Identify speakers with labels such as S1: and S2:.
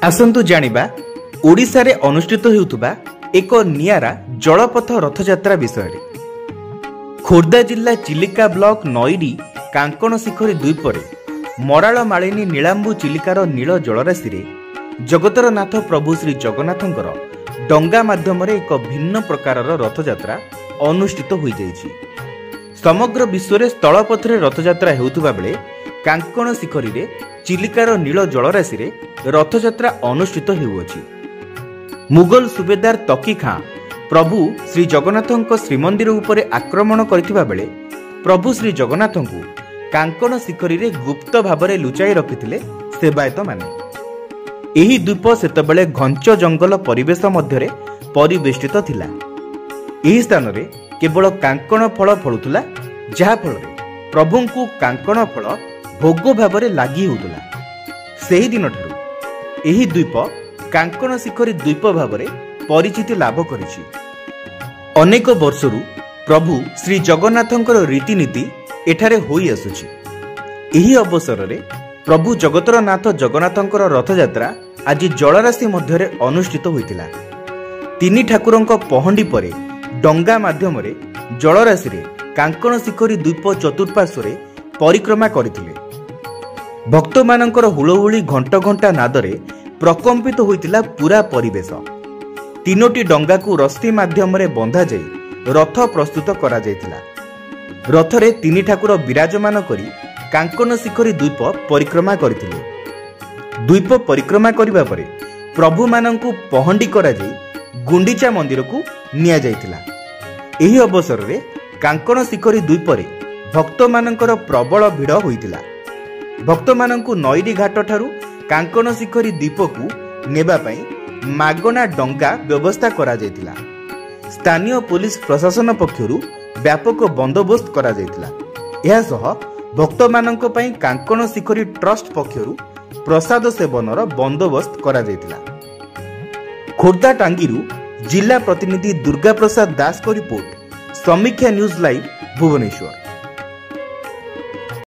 S1: आसंतु जानिबा ओडिशा रे अनुष्ठित हेउतबा एक नियारा जलपथ रथयात्रा विषय रे। खोर्धा जिला चिलिका ब्लॉक नईरी कांकण शिखरी द्वीपरे मराल मालिनी नीलांबू चिलिकार नील जलराशि रे जगतर नाथ प्रभु श्री जगन्नाथंकर डंगा माध्यम एक भिन्न प्रकार रथयात्रा अनुष्ठित हो जाइछि। समग्र विश्व रे स्थलपथरे रथयात्रा हेउतबा बेले कांकण शिखरी रे चिलिकार नील जलराशि रे रथयात्रा अनुष्ठित हेउछि। मुगल सुबेदार तकी खां प्रभु श्री जगन्नाथंक श्रीमंदिर उपरे आक्रमण करथिबा बेले प्रभु श्री जगन्नाथंकु कांकण शिखरी रे गुप्त भाबरे लुचाई रखिथिले सेवायत माने। एही द्वीप सेतबेले घंच जंगल परिवेश मध्यरे परिवेष्टित थिला। एही स्थान रे केवल कांकण फल फळुथुला, जहा फଳରେ प्रभुंकु कांकण फल भोग भाबरे लागि होउतला। सेही दिन ठारू एही द्वीप कांकण शिखरी द्वीप भाबरे परिचिति लाभ करिछि। अनेक वर्षरु प्रभु श्री जगन्नाथंकर रीतिनीति एठारे होई आसुछि। एही अवसर रे प्रभु जगतर नाथ जगन्नाथंकर रथयात्रा आज जलराशि मध्यरे अनुष्ठित होइतिला। तिनि ठाकुरंक पहंडी परे डंगा माध्यम रे जलराशि रे कांकण शिखरी द्वीप चतुर्पार्श्वरे परिक्रमा करथिले। भक्त मानकर हुलहुली घंट घंटा नादरे प्रकंपित होइतिला पूरा परिवेश। तीनोटी डंगा को रस्सी माध्यम रे बंधा जाई रथ प्रस्तुत करा जायतिला। रथरे तिनि ठाकुर विराजमान करी कांकण शिखरी द्वीप परिक्रमा करथिले। द्वीप परिक्रमा करिबा परे प्रभु मानंकु पहंडी करा जाई गुंडीचा मंदिर को निया जायतिला। एही अवसर रे कांकण शिखरी द्वीप रे भक्त मानकर प्रबल भिड़ होइतिला। भक्त मानंकु नईरी घाट ठारू कांकण शिखरी द्वीप को नेबा पई मागना डंगा व्यवस्था करा जायतिला। स्थानीय पुलिस प्रशासन पक्षरु व्यापक बंदोबस्त करा जायतिला। एहा सह भक्त मानंक पई कांकण शिखरी ट्रस्ट पक्षरु प्रसाद सेवनर बंदोबस्त करा जायतिला। खोर्धा टांगीरु जिला प्रतिनिधि दुर्गा प्रसाद दास को रिपोर्ट, समीक्षा न्यूज लाइव, भुवनेश्वर।